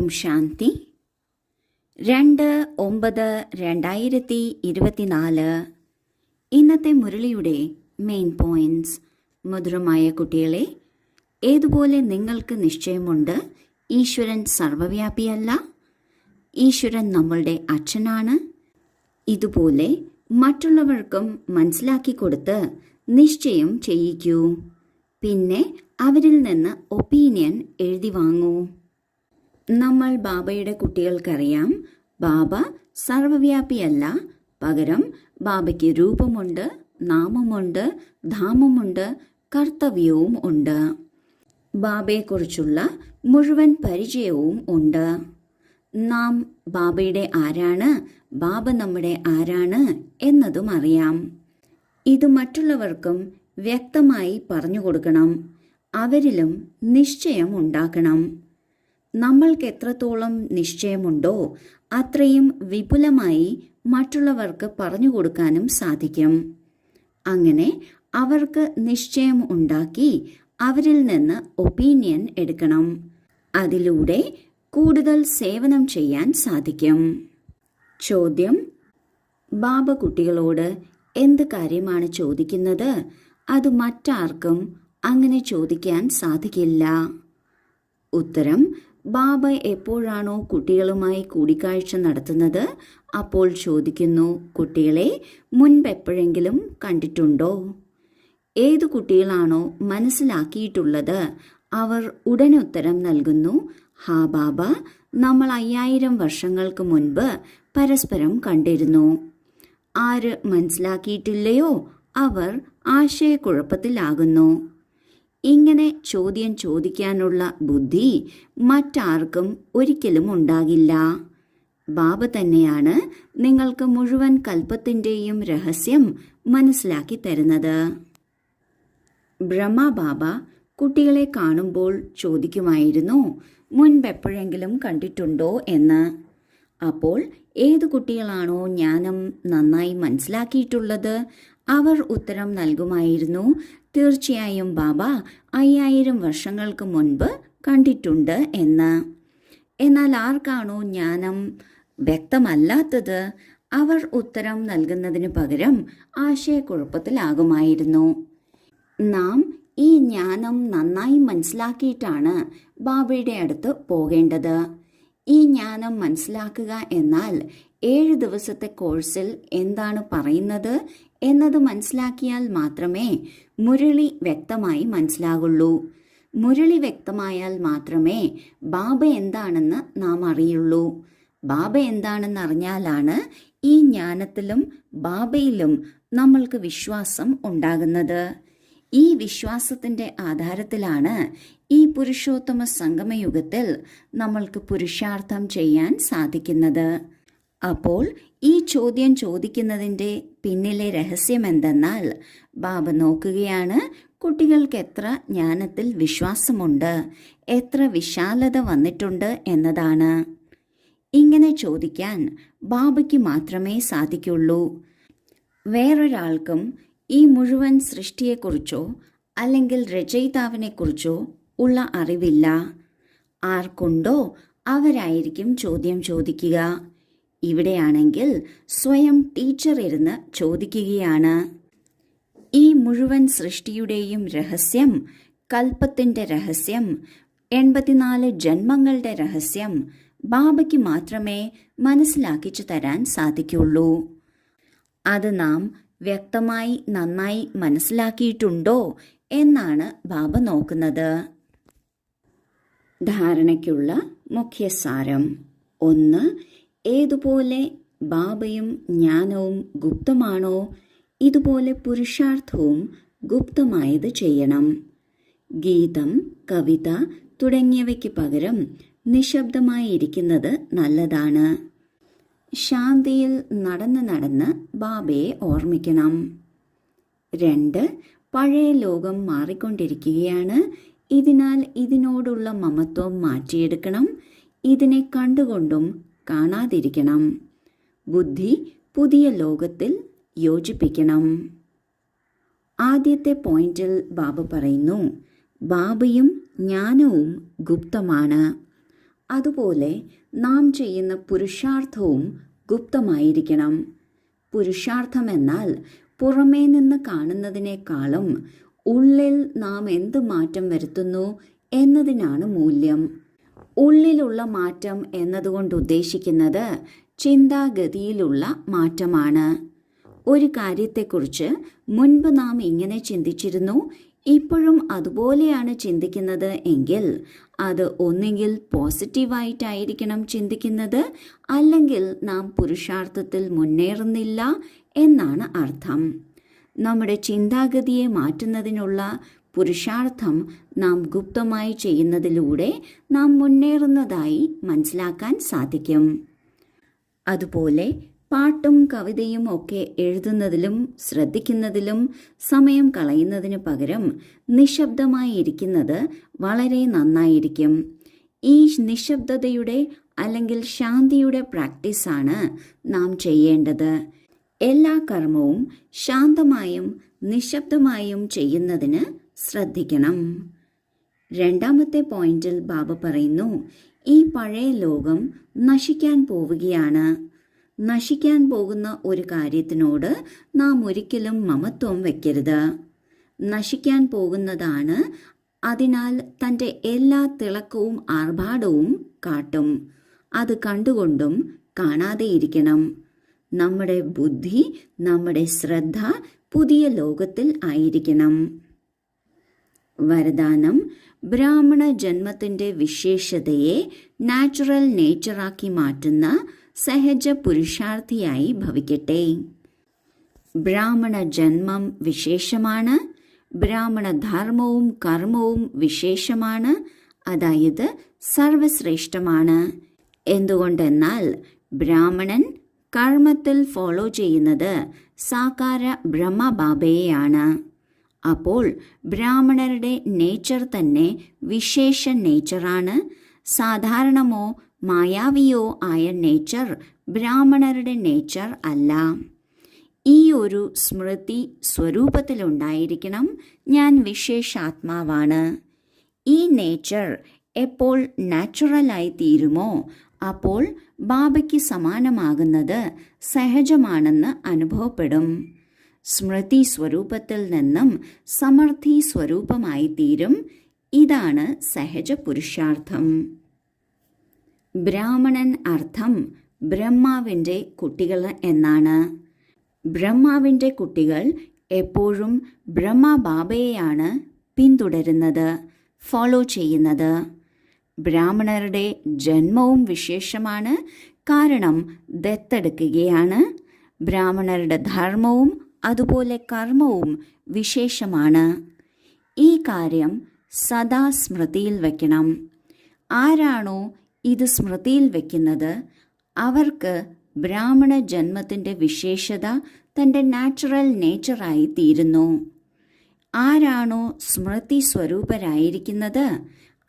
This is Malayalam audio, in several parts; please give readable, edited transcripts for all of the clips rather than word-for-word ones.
ഓം ശാന്തി. 2/9/2024. ഇന്നത്തെ മുരളിയുടെ മെയിൻ പോയിന്റ്സ്. മധുരമായ കുട്ടികളെ, ഏതുപോലെ നിങ്ങൾക്ക് നിശ്ചയമുണ്ട് ഈശ്വരൻ സർവവ്യാപിയല്ല, ഈശ്വരൻ നമ്മളുടെ അച്ഛനാണ്. ഇതുപോലെ മറ്റുള്ളവർക്കും മനസ്സിലാക്കി കൊടുത്ത് നിശ്ചയം ചെയ്യിക്കൂ. പിന്നെ അവരിൽ നിന്ന് ഒപ്പീനിയൻ എഴുതി വാങ്ങൂ. നമ്മൾ ബാബയുടെ കുട്ടികൾക്കറിയാം, ബാബ സർവവ്യാപിയല്ല. പകരം ബാബയ്ക്ക് രൂപമുണ്ട്, നാമമുണ്ട്, ധാമമുണ്ട്, കർത്തവ്യവും ഉണ്ട്. ബാബയെക്കുറിച്ചുള്ള മുഴുവൻ പരിചയവും ഉണ്ട്. നാം ബാബയുടെ ആരാണ്, ബാബ നമ്മുടെ ആരാണ് എന്നതും അറിയാം. ഇത് മറ്റുള്ളവർക്കും വ്യക്തമായി പറഞ്ഞു കൊടുക്കണം. അവരിലും നിശ്ചയം ഉണ്ടാക്കണം. നമ്മൾക്ക് എത്രത്തോളം നിശ്ചയമുണ്ടോ അത്രയും വിപുലമായി മറ്റുള്ളവർക്ക് പറഞ്ഞു കൊടുക്കാനും സാധിക്കും. അങ്ങനെ അവർക്ക് നിശ്ചയം ഉണ്ടാക്കി അവരിൽ നിന്ന് ഒപ്പീനിയൻ എടുക്കണം. അതിലൂടെ കൂടുതൽ സേവനം ചെയ്യാൻ സാധിക്കും. ചോദ്യം: ബാബ കുട്ടികളോട് എന്ത് കാര്യമാണ് ചോദിക്കുന്നത്? അത് മറ്റാർക്കും അങ്ങനെ ചോദിക്കാൻ സാധിക്കില്ല. ഉത്തരം: ബാബ എപ്പോഴാണോ കുട്ടികളുമായി കൂടിക്കാഴ്ച നടത്തുന്നത് അപ്പോൾ ചോദിക്കുന്നു, കുട്ടികളെ മുൻപെപ്പോഴെങ്കിലും കണ്ടിട്ടുണ്ടോ? ഏതു കുട്ടികളാണോ മനസ്സിലാക്കിയിട്ടുള്ളത് അവർ ഉടനുത്തരം നൽകുന്നു, ഹാ ബാബ, നമ്മൾ 5000 വർഷങ്ങൾക്ക് മുൻപ് പരസ്പരം കണ്ടിരുന്നു. ആര് മനസ്സിലാക്കിയിട്ടില്ലയോ അവർ ആശയക്കുഴപ്പത്തിലാകുന്നു. ഇങ്ങനെ ചോദ്യം ചോദിക്കാനുള്ള ബുദ്ധി മറ്റാർക്കും ഒരിക്കലും ഉണ്ടാകില്ല. ബാബ തന്നെയാണ് നിങ്ങൾക്ക് മുഴുവൻ കൽപ്പത്തിൻ്റെയും രഹസ്യം മനസ്സിലാക്കി തരുന്നത്. ബ്രഹ്മബാബ കുട്ടികളെ കാണുമ്പോൾ ചോദിക്കുമായിരുന്നു, മുൻപെപ്പോഴെങ്കിലും കണ്ടിട്ടുണ്ടോ എന്ന്. അപ്പോൾ ഏതു കുട്ടികളാണോ ജ്ഞാനം നന്നായി മനസ്സിലാക്കിയിട്ടുള്ളത് അവർ ഉത്തരം നൽകുമായിരുന്നു, തീർച്ചയായും ബാബ 5000 വർഷങ്ങൾക്ക് മുൻപ് കണ്ടിട്ടുണ്ട് എന്ന്. എന്നാൽ ആർക്കാണോ ജ്ഞാനം വ്യക്തമല്ലാത്തത് അവർ ഉത്തരം നൽകുന്നതിന് പകരം ആശയക്കുഴപ്പത്തിലാകുമായിരുന്നു. നാം ഈ ജ്ഞാനം നന്നായി മനസ്സിലാക്കിയിട്ടാണ് ബാബയുടെ അടുത്ത് പോകേണ്ടത്. ഈ ജ്ഞാനം മനസ്സിലാക്കുക എന്നാൽ 7 ദിവസത്തെ കോഴ്സിൽ എന്താണ് പറയുന്നത് എന്നത് മനസ്സിലാക്കിയാൽ മാത്രമേ മുരളി വ്യക്തമായി മനസ്സിലാകുള്ളൂ. മുരളി വ്യക്തമായാൽ മാത്രമേ ബാബ എന്താണെന്ന് നാം അറിയുള്ളൂ. ബാബ എന്താണെന്ന് അറിഞ്ഞാലാണ് ഈ ജ്ഞാനത്തിലും ബാബയിലും നമ്മൾക്ക് വിശ്വാസം ഉണ്ടാകുന്നത്. ഈ വിശ്വാസത്തിൻ്റെ ആധാരത്തിലാണ് ഈ പുരുഷോത്തമ സംഗമയുഗത്തിൽ നമ്മൾക്ക് പുരുഷാർത്ഥം ചെയ്യാൻ സാധിക്കുന്നത്. അപ്പോൾ ഈ ചോദ്യം ചോദിക്കുന്നതിൻ്റെ പിന്നിലെ രഹസ്യം എന്തെന്നാൽ, ബാബ നോക്കുകയാണ് കുട്ടികൾക്ക് എത്ര ജ്ഞാനത്തിൽ വിശ്വാസമുണ്ട്, എത്ര വിശാലത വന്നിട്ടുണ്ട് എന്നതാണ്. ഇങ്ങനെ ചോദിക്കാൻ ബാബയ്ക്ക് മാത്രമേ സാധിക്കുള്ളൂ. വേറൊരാൾക്കും ഈ മുഴുവൻ സൃഷ്ടിയെക്കുറിച്ചോ അല്ലെങ്കിൽ രചയിതാവിനെക്കുറിച്ചോ ഉള്ള അറിവില്ല. ആർക്കുണ്ടോ അവരായിരിക്കും ചോദ്യം ചോദിക്കുക. ഇവിടെയാണെങ്കിൽ സ്വയം ടീച്ചർ ഇരുന്ന് ചോദിക്കുകയാണ്. ഈ മുഴുവൻ സൃഷ്ടിയുടെയും രഹസ്യം, കൽപ്പത്തിൻ്റെ രഹസ്യം, 84 ജന്മങ്ങളുടെ രഹസ്യം ബാബയ്ക്ക് മാത്രമേ മനസ്സിലാക്കിച്ചു തരാൻ സാധിക്കുള്ളൂ. അത് നാം വ്യക്തമായി നന്നായി മനസ്സിലാക്കിയിട്ടുണ്ടോ എന്നാണ് ബാബ നോക്കുന്നത്. ധാരണയ്ക്കുള്ള മുഖ്യസാരം: 1. ഏതുപോലെ ബാബയും ജ്ഞാനവും ഗുപ്തമാണോ ഇതുപോലെ പുരുഷാർത്ഥവും ഗുപ്തമായത് ചെയ്യണം. ഗീതം, കവിത തുടങ്ങിയവയ്ക്ക് പകരം നിശബ്ദമായിരിക്കുന്നത് നല്ലതാണ്. ശാന്തിയിൽ നടന്ന് ബാബയെ ഓർമ്മിക്കണം. 2. പഴയ ലോകം മാറിക്കൊണ്ടിരിക്കുകയാണ്. ഇതിനാൽ ഇതിനോടുള്ള മമത്വം മാറ്റിയെടുക്കണം. ഇതിനെ കണ്ടുകൊണ്ടും കാണാതിരിക്കണം. ബുദ്ധി പുതിയ ലോകത്തിൽ യോജിപ്പിക്കണം. ആദ്യത്തെ പോയിന്റിൽ ബാബ പറയുന്നു, ബാബയും ജ്ഞാനവും ഗുപ്തമാണ്. അതുപോലെ നാം ചെയ്യുന്ന പുരുഷാർത്ഥവും ഗുപ്തമായിരിക്കണം. പുരുഷാർത്ഥമെന്നാൽ പുറമേ നിന്ന് കാണുന്നതിനേക്കാളും ഉള്ളിൽ നാം എന്ത് മാറ്റം വരുത്തുന്നു എന്നതിനാണ് മൂല്യം. ഉള്ളിലുള്ള മാറ്റം എന്നതുകൊണ്ട് ഉദ്ദേശിക്കുന്നത് ചിന്താഗതിയിലുള്ള മാറ്റമാണ്. ഒരു കാര്യത്തെക്കുറിച്ച് മുൻപ് നാം ഇങ്ങനെ ചിന്തിച്ചിരുന്നു, ഇപ്പോഴും അതുപോലെയാണ് ചിന്തിക്കുന്നത് എങ്കിൽ അത് ഒന്നുകിൽ പോസിറ്റീവായിട്ടായിരിക്കണം ചിന്തിക്കുന്നത്, അല്ലെങ്കിൽ നാം പുരുഷാർത്ഥത്തിൽ മുന്നേറുന്നില്ല എന്നാണ് അർത്ഥം. നമ്മുടെ ചിന്താഗതിയെ മാറ്റുന്നതിനുള്ള പുരുഷാർത്ഥം നാം ഗുപ്തമായി ചെയ്യുന്നതിലൂടെ നാം മുന്നേറുന്നതായി മനസ്സിലാക്കാൻ സാധിക്കും. അതുപോലെ പാട്ടും കവിതയും ഒക്കെ എഴുതുന്നതിലും ശ്രദ്ധിക്കുന്നതിലും സമയം കളയുന്നതിന് പകരം നിശബ്ദമായി ഇരിക്കുന്നത് വളരെ നന്നായിരിക്കും. ഈ നിശബ്ദതയുടെ അല്ലെങ്കിൽ ശാന്തിയുടെ പ്രാക്ടീസാണ് നാം ചെയ്യേണ്ടത്. എല്ലാ കർമ്മവും ശാന്തമായും നിശബ്ദമായും ചെയ്യുന്നതിന് ശ്രദ്ധിക്കണം. രണ്ടാമത്തെ പോയിന്റിൽ ബാബ പറയുന്നു, ഈ പഴയ ലോകം നശിക്കാൻ പോവുകയാണ്. നശിക്കാൻ പോകുന്ന ഒരു കാര്യത്തിനോട് നാം ഒരിക്കലും മമത്വം വയ്ക്കരുത്. നശിക്കാൻ പോകുന്നതാണ്, അതിനാൽ തൻ്റെ എല്ലാ തിളക്കവും ആർഭാടവും കാട്ടും. അത് കണ്ടുകൊണ്ടും കാണാതെയിരിക്കണം. നമ്മുടെ ബുദ്ധി, നമ്മുടെ ശ്രദ്ധ പുതിയ ലോകത്തിൽ ആയിരിക്കണം. വരദാനം: ബ്രാഹ്മണ ജന്മത്തിൻ്റെ വിശേഷതയെ നാച്ചുറൽ നേച്ചറാക്കി മാറ്റുന്ന സഹജ പുരുഷാർത്ഥിയായി ഭവിക്കട്ടെ. ബ്രാഹ്മണ ജന്മം വിശേഷമാണ്. ബ്രാഹ്മണ ധർമ്മവും കർമ്മവും വിശേഷമാണ്, അതായത് സർവശ്രേഷ്ഠമാണ്. എന്തുകൊണ്ടെന്നാൽ ബ്രാഹ്മണൻ കർമ്മത്തിൽ ഫോളോ ചെയ്യുന്നത് സാകാര ബ്രഹ്മബാബയെയാണ്. അപ്പോൾ ബ്രാഹ്മണരുടെ നേച്ചർ തന്നെ വിശേഷ നേച്ചറാണ്. സാധാരണമോ മായാവിയോ ആയ നേച്ചർ ബ്രാഹ്മണരുടെ നേച്ചർ അല്ല. ഈ ഒരു സ്മൃതി സ്വരൂപത്തിലുണ്ടായിരിക്കണം, ഞാൻ വിശേഷാത്മാവാണ്. ഈ നേച്ചർ എപ്പോൾ നാച്ചുറലായി തീരുമോ അപ്പോൾ ബാബയ്ക്ക് സമാനമാകുന്നത് സഹജമാണെന്ന് അനുഭവപ്പെടും. സ്മൃതി സ്വരൂപത്തിൽ നിന്നും സമർത്ഥി സ്വരൂപമായി തീരും. ഇതാണ് സഹജ പുരുഷാർത്ഥം. ബ്രാഹ്മണൻ അർത്ഥം ബ്രഹ്മാവിൻ്റെ കുട്ടികൾ എന്നാണ്. ബ്രഹ്മാവിൻ്റെ കുട്ടികൾ എപ്പോഴും ബ്രഹ്മബാബയെയാണ് പിന്തുടരുന്നത്, ഫോളോ ചെയ്യുന്നത്. ബ്രാഹ്മണരുടെ ജന്മവും വിശേഷമാണ്, കാരണം ദത്തെടുക്കുകയാണ്. ബ്രാഹ്മണരുടെ ധർമ്മവും അതുപോലെ കർമ്മവും വിശേഷമാണ്. ഈ കാര്യം സദാ സ്മൃതിയിൽ വയ്ക്കണം. ആരാണോ ഇത് സ്മൃതിയിൽ വയ്ക്കുന്നത് അവർക്ക് ബ്രാഹ്മണ ജന്മത്തിൻ്റെ വിശേഷത തൻ്റെ നാച്ചുറൽ നേച്ചറായി തീരുന്നു. ആരാണോ സ്മൃതി സ്വരൂപരായിരിക്കുന്നത്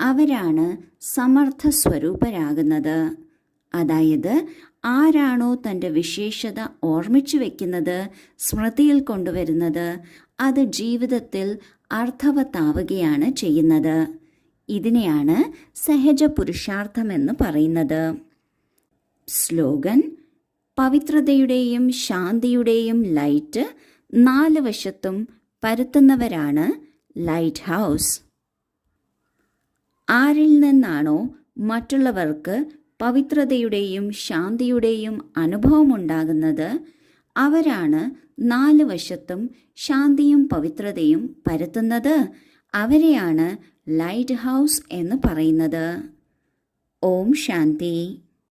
അവരാണ് സമർത്ഥ സ്വരൂപരാകുന്നത്. അതായത് ആരാണോ തൻ്റെ വിശേഷത ഓർമ്മിച്ചു വയ്ക്കുന്നത്, സ്മൃതിയിൽ കൊണ്ടുവരുന്നത്, അത് ജീവിതത്തിൽ അർത്ഥവത്താവുകയാണ് ചെയ്യുന്നത്. ഇതിനെയാണ് സഹജ പുരുഷാർത്ഥമെന്ന് പറയുന്നത്. സ്ലോഗൻ: പവിത്രതയുടെയും ശാന്തിയുടെയും ലൈറ്റ് 4 വശത്തും പരത്തുന്നവരാണ് ലൈറ്റ് ഹൗസ്. ആരിൽ നിന്നാണോ മറ്റുള്ളവർക്ക് പവിത്രതയുടെയും ശാന്തിയുടെയും അനുഭവമുണ്ടാകുന്നത് അവരാണ് 4 വശത്തും ശാന്തിയും പവിത്രതയും പരത്തുന്നത്. അവരെയാണ് ലൈറ്റ് ഹൗസ് എന്ന് പറയുന്നത്. ഓം ശാന്തി.